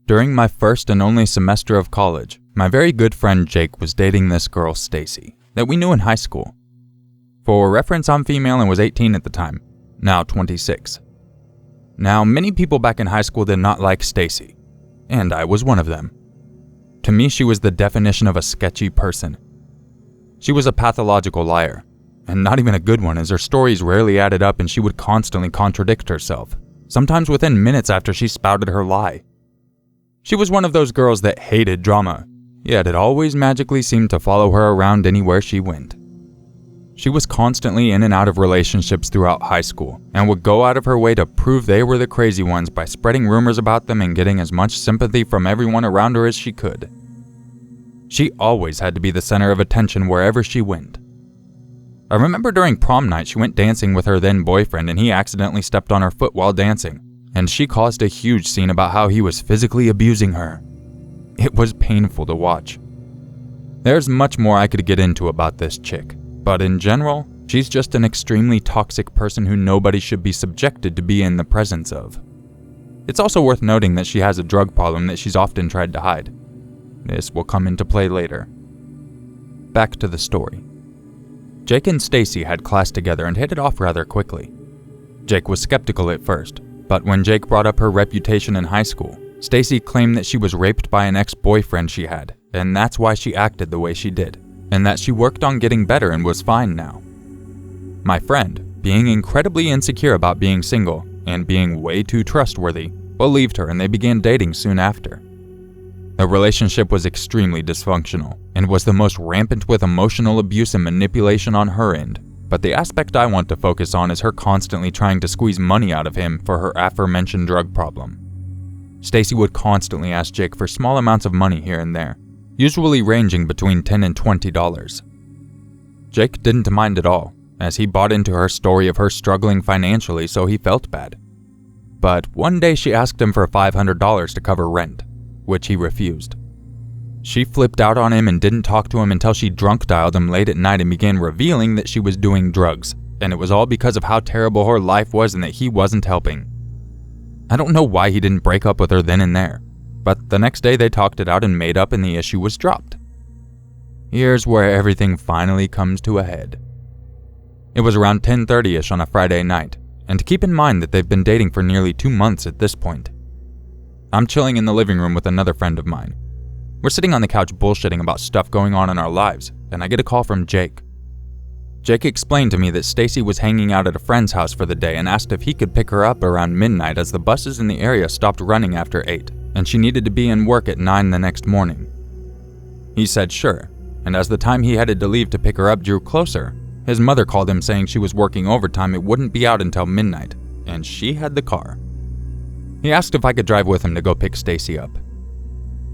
During my first and only semester of college, my very good friend Jake was dating this girl Stacy that we knew in high school. For reference, I'm female and was 18 at the time, now 26. Now, many people back in high school did not like Stacy, and I was one of them. To me, she was the definition of a sketchy person. She was a pathological liar, and not even a good one, as her stories rarely added up and she would constantly contradict herself, sometimes within minutes after she spouted her lie. She was one of those girls that hated drama, yet it always magically seemed to follow her around anywhere she went. She was constantly in and out of relationships throughout high school, and would go out of her way to prove they were the crazy ones by spreading rumors about them and getting as much sympathy from everyone around her as she could. She always had to be the center of attention wherever she went. I remember during prom night she went dancing with her then boyfriend and he accidentally stepped on her foot while dancing, and she caused a huge scene about how he was physically abusing her. It was painful to watch. There's much more I could get into about this chick, but in general, she's just an extremely toxic person who nobody should be subjected to be in the presence of. It's also worth noting that she has a drug problem that she's often tried to hide. This will come into play later. Back to the story. Jake and Stacy had class together and hit it off rather quickly. Jake was skeptical at first, but when Jake brought up her reputation in high school, Stacy claimed that she was raped by an ex-boyfriend she had, and that's why she acted the way she did, and that she worked on getting better and was fine now. My friend, being incredibly insecure about being single and being way too trustworthy, believed her and they began dating soon after. The relationship was extremely dysfunctional and was the most rampant with emotional abuse and manipulation on her end, but the aspect I want to focus on is her constantly trying to squeeze money out of him for her aforementioned drug problem. Stacy would constantly ask Jake for small amounts of money here and there, usually ranging between $10 and $20. Jake didn't mind at all, as he bought into her story of her struggling financially, so he felt bad. But one day she asked him for $500 to cover rent, which he refused. She flipped out on him and didn't talk to him until she drunk dialed him late at night and began revealing that she was doing drugs, and it was all because of how terrible her life was and that he wasn't helping. I don't know why he didn't break up with her then and there, but the next day they talked it out and made up and the issue was dropped. Here's where everything finally comes to a head. It was around 10:30ish on a Friday night, and keep in mind that they've been dating for nearly 2 months at this point. I'm chilling in the living room with another friend of mine. We're sitting on the couch bullshitting about stuff going on in our lives, and I get a call from Jake. Jake explained to me that Stacy was hanging out at a friend's house for the day and asked if he could pick her up around midnight as the buses in the area stopped running after 8, and she needed to be in work at 9 the next morning. He said sure, and as the time he headed to leave to pick her up drew closer, his mother called him saying she was working overtime and wouldn't be out until midnight, and she had the car. He asked if I could drive with him to go pick Stacy up.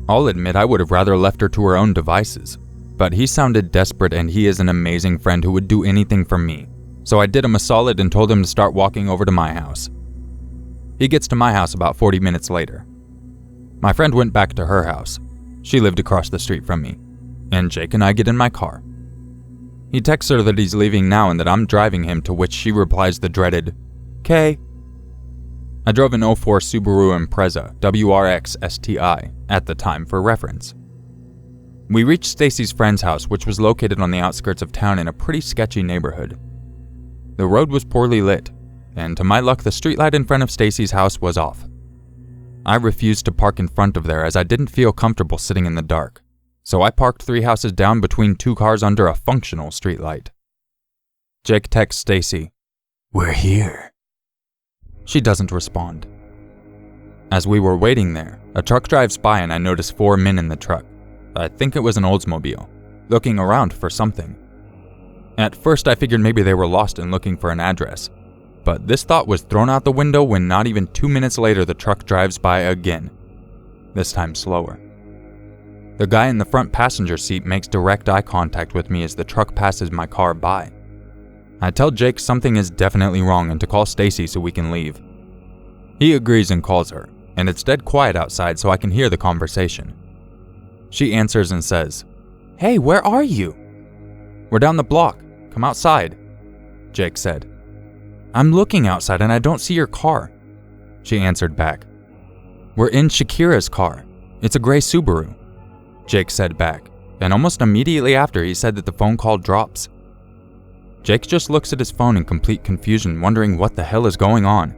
I'll admit I would have rather left her to her own devices, but he sounded desperate and he is an amazing friend who would do anything for me, so I did him a solid and told him to start walking over to my house. He gets to my house about 40 minutes later. My friend went back to her house. She lived across the street from me, and Jake and I get in my car. He texts her that he's leaving now and that I'm driving him, to which she replies the dreaded, "K." I drove an 04 Subaru Impreza WRX STI at the time for reference. We reached Stacy's friend's house, which was located on the outskirts of town in a pretty sketchy neighborhood. The road was poorly lit, and to my luck the streetlight in front of Stacy's house was off. I refused to park in front of there as I didn't feel comfortable sitting in the dark, so I parked 3 houses down between 2 cars under a functional streetlight. Jake texts Stacy, "We're here." She doesn't respond. As we were waiting there, a truck drives by and I notice 4 men in the truck. I think it was an Oldsmobile, looking around for something. At first I figured maybe they were lost and looking for an address, but this thought was thrown out the window when not even 2 minutes later the truck drives by again, this time slower. The guy in the front passenger seat makes direct eye contact with me as the truck passes my car by. I tell Jake something is definitely wrong and to call Stacy so we can leave. He agrees and calls her, and it's dead quiet outside so I can hear the conversation. She answers and says, "Hey, where are you?" "We're down the block. Come outside," Jake said. "I'm looking outside and I don't see your car," she answered back. "We're in Shakira's car. It's a gray Subaru," Jake said back, and almost immediately after he said that the phone call drops. Jake just looks at his phone in complete confusion, wondering what the hell is going on.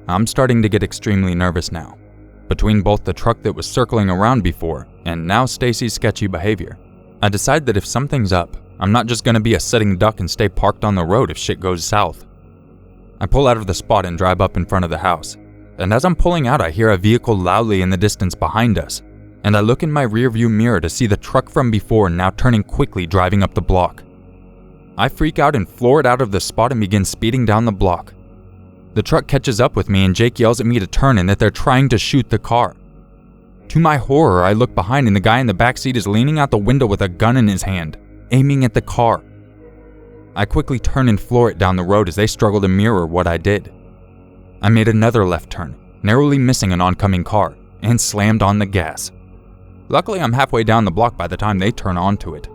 I'm starting to get extremely nervous now, between both the truck that was circling around before and now Stacy's sketchy behavior. I decide that if something's up, I'm not just going to be a sitting duck and stay parked on the road if shit goes south. I pull out of the spot and drive up in front of the house, and as I'm pulling out I hear a vehicle loudly in the distance behind us, and I look in my rearview mirror to see the truck from before now turning quickly driving up the block. I freak out and floor it out of the spot and begin speeding down the block. The truck catches up with me and Jake yells at me to turn and that they're trying to shoot the car. To my horror, I look behind and the guy in the back seat is leaning out the window with a gun in his hand, aiming at the car. I quickly turn and floor it down the road as they struggle to mirror what I did. I made another left turn, narrowly missing an oncoming car, and slammed on the gas. Luckily, I'm halfway down the block by the time they turn onto it.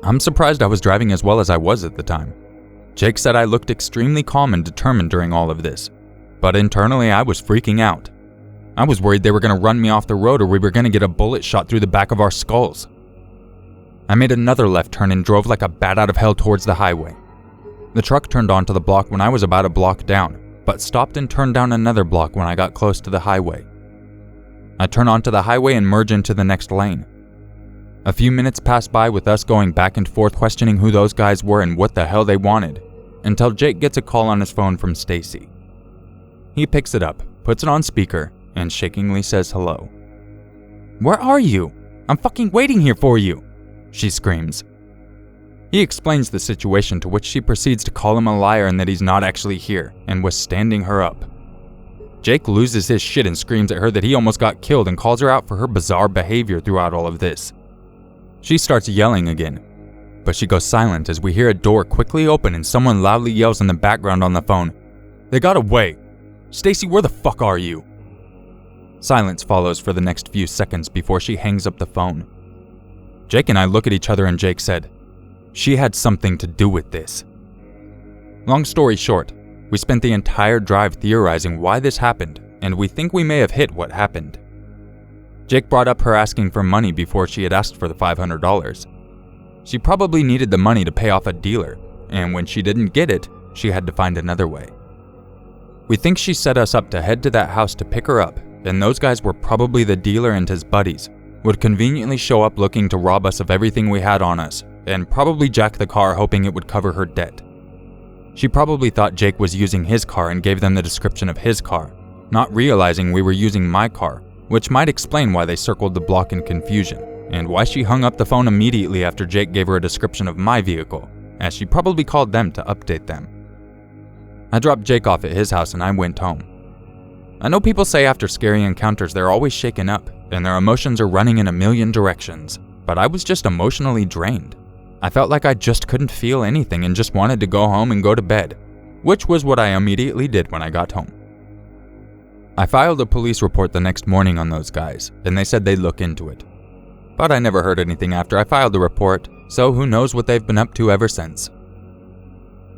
I'm surprised I was driving as well as I was at the time. Jake said I looked extremely calm and determined during all of this, but internally I was freaking out. I was worried they were going to run me off the road or we were going to get a bullet shot through the back of our skulls. I made another left turn and drove like a bat out of hell towards the highway. The truck turned onto the block when I was about a block down, but stopped and turned down another block when I got close to the highway. I turn onto the highway and merge into the next lane. A few minutes pass by with us going back and forth questioning who those guys were and what the hell they wanted, until Jake gets a call on his phone from Stacy. He picks it up, puts it on speaker, and shakingly says hello. "Where are you? I'm fucking waiting here for you," she screams. He explains the situation, to which she proceeds to call him a liar and that he's not actually here and was standing her up. Jake loses his shit and screams at her that he almost got killed and calls her out for her bizarre behavior throughout all of this. She starts yelling again, but she goes silent as we hear a door quickly open and someone loudly yells in the background on the phone, "They got away! Stacy, where the fuck are you?" Silence follows for the next few seconds before she hangs up the phone. Jake and I look at each other and Jake said, "She had something to do with this." Long story short, we spent the entire drive theorizing why this happened, and we think we may have hit what happened. Jake brought up her asking for money before she had asked for the $500. She probably needed the money to pay off a dealer, and when she didn't get it, she had to find another way. We think she set us up to head to that house to pick her up, and those guys were probably the dealer and his buddies, would conveniently show up looking to rob us of everything we had on us, and probably jack the car hoping it would cover her debt. She probably thought Jake was using his car and gave them the description of his car, not realizing we were using my car, which might explain why they circled the block in confusion, and why she hung up the phone immediately after Jake gave her a description of my vehicle, as she probably called them to update them. I dropped Jake off at his house and I went home. I know people say after scary encounters they're always shaken up, and their emotions are running in a million directions, but I was just emotionally drained. I felt like I just couldn't feel anything and just wanted to go home and go to bed, which was what I immediately did when I got home. I filed a police report the next morning on those guys, and they said they'd look into it. But I never heard anything after I filed the report, so who knows what they've been up to ever since.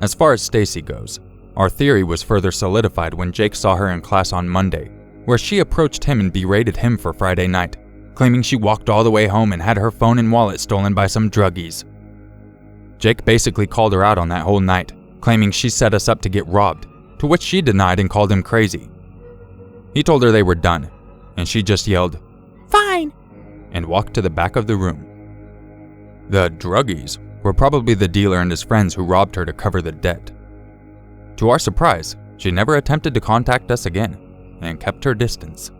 As far as Stacy goes, our theory was further solidified when Jake saw her in class on Monday, where she approached him and berated him for Friday night, claiming she walked all the way home and had her phone and wallet stolen by some druggies. Jake basically called her out on that whole night, claiming she set us up to get robbed, to which she denied and called him crazy. He told her they were done, and she just yelled, "Fine," and walked to the back of the room. The druggies were probably the dealer and his friends who robbed her to cover the debt. To our surprise, she never attempted to contact us again, and kept her distance,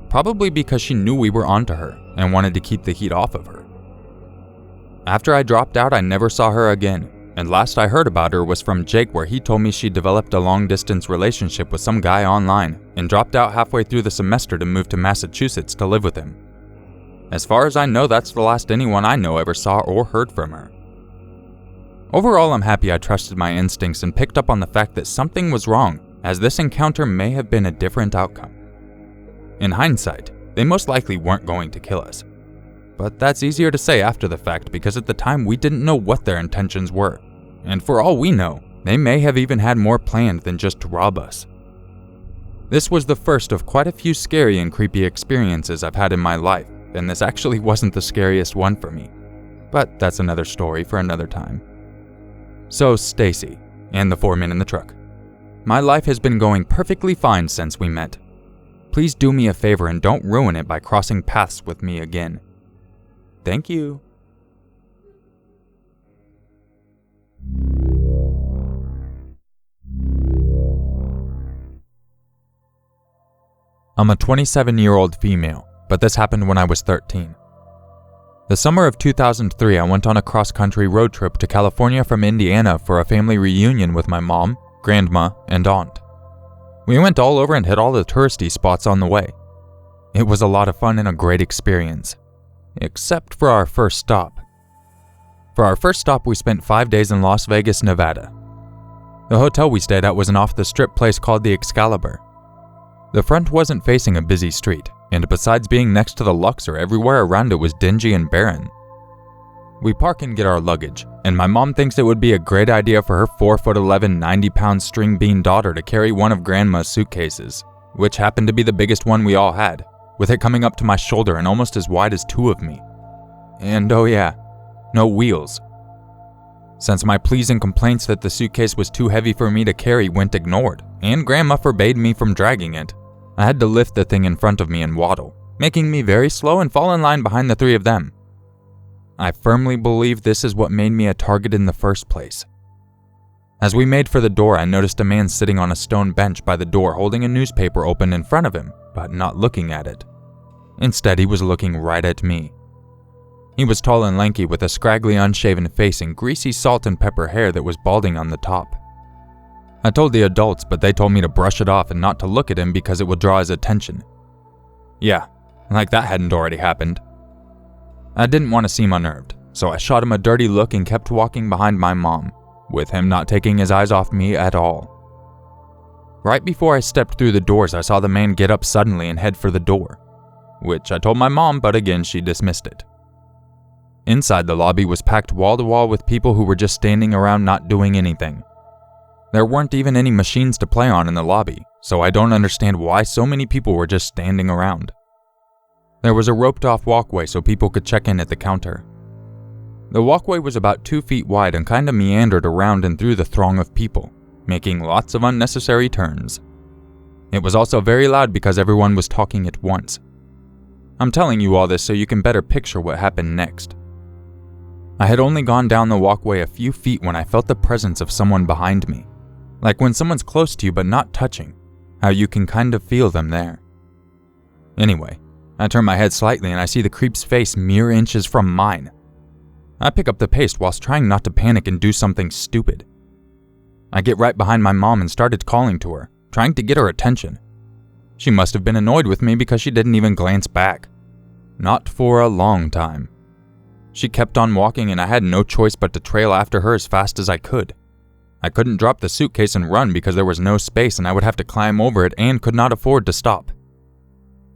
probably because she knew we were onto her and wanted to keep the heat off of her. After I dropped out, I never saw her again, and last I heard about her was from Jake, where he told me she developed a long-distance relationship with some guy online and dropped out halfway through the semester to move to Massachusetts to live with him. As far as I know, that's the last anyone I know ever saw or heard from her. Overall, I'm happy I trusted my instincts and picked up on the fact that something was wrong, as this encounter may have been a different outcome. In hindsight, they most likely weren't going to kill us. But that's easier to say after the fact because at the time we didn't know what their intentions were. And for all we know, they may have even had more planned than just to rob us. This was the first of quite a few scary and creepy experiences I've had in my life, and this actually wasn't the scariest one for me. But that's another story for another time. So, Stacy, and the 4 men in the truck. My life has been going perfectly fine since we met. Please do me a favor and don't ruin it by crossing paths with me again. Thank you. I'm a 27-year-old female, but this happened when I was 13. The summer of 2003, I went on a cross-country road trip to California from Indiana for a family reunion with my mom, grandma, and aunt. We went all over and hit all the touristy spots on the way. It was a lot of fun and a great experience, except for our first stop. For our first stop, we spent 5 days in Las Vegas, Nevada. The hotel we stayed at was an off-the-strip place called the Excalibur. The front wasn't facing a busy street, and besides being next to the Luxor, everywhere around it was dingy and barren. We park and get our luggage, and my mom thinks it would be a great idea for her 4'11", 90-pound string bean daughter to carry one of Grandma's suitcases, which happened to be the biggest one we all had, with it coming up to my shoulder and almost as wide as 2 of me. And oh yeah, no wheels. Since my pleas and complaints that the suitcase was too heavy for me to carry went ignored, and Grandma forbade me from dragging it, I had to lift the thing in front of me and waddle, making me very slow and fall in line behind the 3 of them. I firmly believe this is what made me a target in the first place. As we made for the door, I noticed a man sitting on a stone bench by the door holding a newspaper open in front of him, but not looking at it. Instead, he was looking right at me. He was tall and lanky with a scraggly unshaven face and greasy salt and pepper hair that was balding on the top. I told the adults, but they told me to brush it off and not to look at him because it would draw his attention. Yeah, like that hadn't already happened. I didn't want to seem unnerved, so I shot him a dirty look and kept walking behind my mom, with him not taking his eyes off me at all. Right before I stepped through the doors, I saw the man get up suddenly and head for the door, which I told my mom, but again she dismissed it. Inside, the lobby was packed wall to wall with people who were just standing around not doing anything. There weren't even any machines to play on in the lobby, so I don't understand why so many people were just standing around. There was a roped-off walkway so people could check in at the counter. The walkway was about 2 feet wide and kinda meandered around and through the throng of people, making lots of unnecessary turns. It was also very loud because everyone was talking at once. I'm telling you all this so you can better picture what happened next. I had only gone down the walkway a few feet when I felt the presence of someone behind me. Like when someone's close to you but not touching, how you can kind of feel them there. Anyway, I turn my head slightly and I see the creep's face mere inches from mine. I pick up the pace whilst trying not to panic and do something stupid. I get right behind my mom and started calling to her, trying to get her attention. She must have been annoyed with me because she didn't even glance back. Not for a long time. She kept on walking and I had no choice but to trail after her as fast as I could. I couldn't drop the suitcase and run because there was no space and I would have to climb over it and could not afford to stop.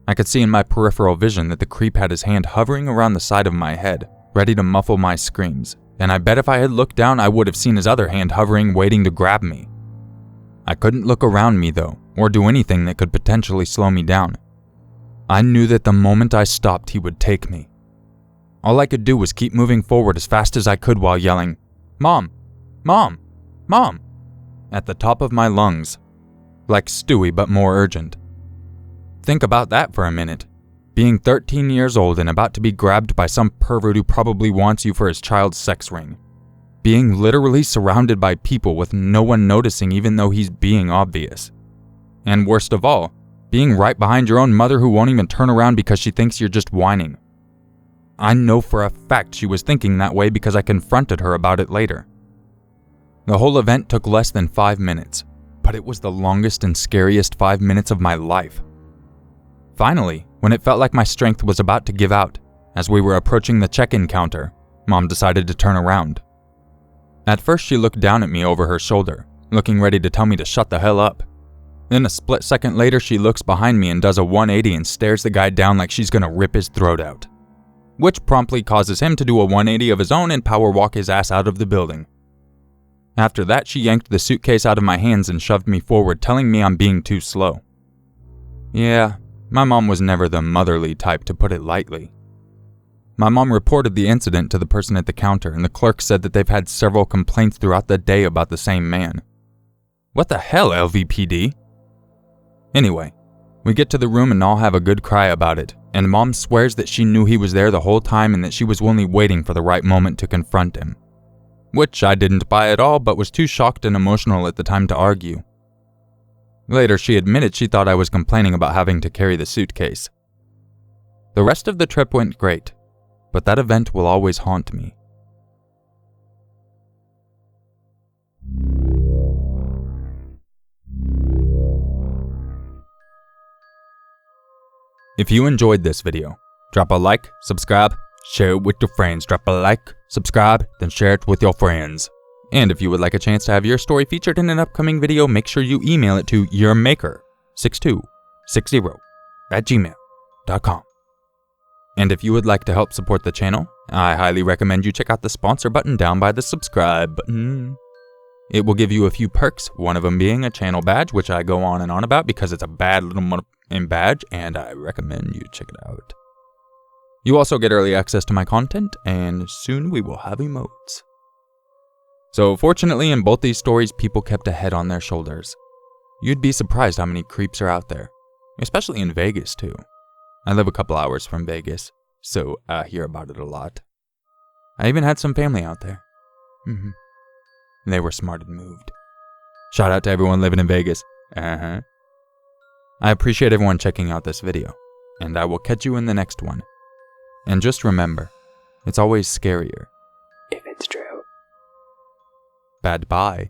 I could see in my peripheral vision that the creep had his hand hovering around the side of my head, ready to muffle my screams, and I bet if I had looked down I would have seen his other hand hovering waiting to grab me. I couldn't look around me though, or do anything that could potentially slow me down. I knew that the moment I stopped he would take me. All I could do was keep moving forward as fast as I could while yelling, "Mom! Mom! Mom!" at the top of my lungs. Like Stewie but more urgent. Think about that for a minute. Being 13 years old and about to be grabbed by some pervert who probably wants you for his child's sex ring. Being literally surrounded by people with no one noticing even though he's being obvious. And worst of all, being right behind your own mother who won't even turn around because she thinks you're just whining. I know for a fact she was thinking that way because I confronted her about it later. The whole event took less than 5 minutes, but it was the longest and scariest 5 minutes of my life. Finally, when it felt like my strength was about to give out, as we were approaching the check-in counter, Mom decided to turn around. At first she looked down at me over her shoulder, looking ready to tell me to shut the hell up. Then a split second later she looks behind me and does a 180 and stares the guy down like she's gonna rip his throat out. Which promptly causes him to do a 180 of his own and power walk his ass out of the building. After that, she yanked the suitcase out of my hands and shoved me forward, telling me I'm being too slow. Yeah, my mom was never the motherly type, to put it lightly. My mom reported the incident to the person at the counter, and the clerk said that they've had several complaints throughout the day about the same man. What the hell, LVPD? Anyway, we get to the room and all have a good cry about it, and Mom swears that she knew he was there the whole time and that she was only waiting for the right moment to confront him. Which I didn't buy at all, but was too shocked and emotional at the time to argue. Later, she admitted she thought I was complaining about having to carry the suitcase. The rest of the trip went great, but that event will always haunt me. If you enjoyed this video, drop a like, subscribe, share it with your friends. Drop a like, subscribe, then share it with your friends. And if you would like a chance to have your story featured in an upcoming video, make sure you email it to urmaker6260@gmail.com. And if you would like to help support the channel, I highly recommend you check out the sponsor button down by the subscribe button. It will give you a few perks, one of them being a channel badge, which I go on and on about because it's a bad little badge, and I recommend you check it out. You also get early access to my content, and soon we will have emotes. So fortunately, in both these stories, people kept a head on their shoulders. You'd be surprised how many creeps are out there, especially in Vegas too. I live a couple hours from Vegas, so I hear about it a lot. I even had some family out there. They were smart and moved. Shout out to everyone living in Vegas. I appreciate everyone checking out this video, and I will catch you in the next one. And just remember, it's always scarier if it's true. Bad bye.